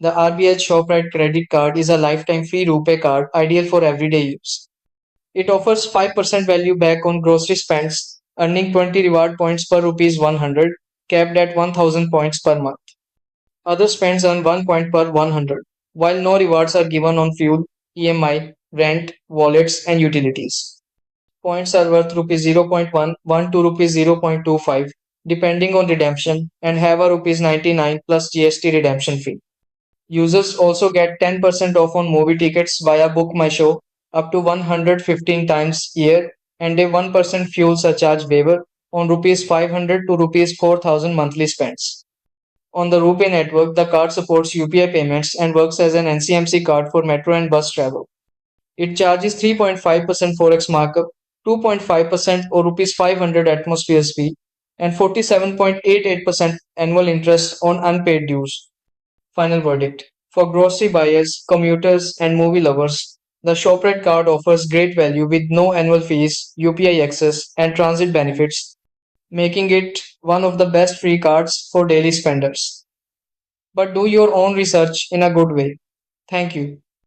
The RBL Shoprite Credit Card is a lifetime free rupee card ideal for everyday use. It offers 5% value back on grocery spends, earning 20 reward points per rupees 100, capped at 1000 points per month. Other spends earn 1 point per 100, while no rewards are given on fuel, EMI, rent, wallets, and utilities. Points are worth rupees 0.1 to rupees 0.25, depending on redemption, and have a rupees 99 plus GST redemption fee. Users also get 10% off on movie tickets via Book My Show up to 115 times a year and a 1% fuel surcharge waiver on rupees 500 to rupees 4000 monthly spends. On the RuPay network, the card supports UPI payments and works as an NCMC card for metro and bus travel. It charges 3.5% forex markup, 2.5% or rupees 500 atmospheres fee, and 47.88% annual interest on unpaid dues. Final verdict. For grocery buyers, commuters, and movie lovers, the ShopRite card offers great value with no annual fees, UPI access, and transit benefits, making it one of the best free cards for daily spenders. But do your own research in a good way. Thank you.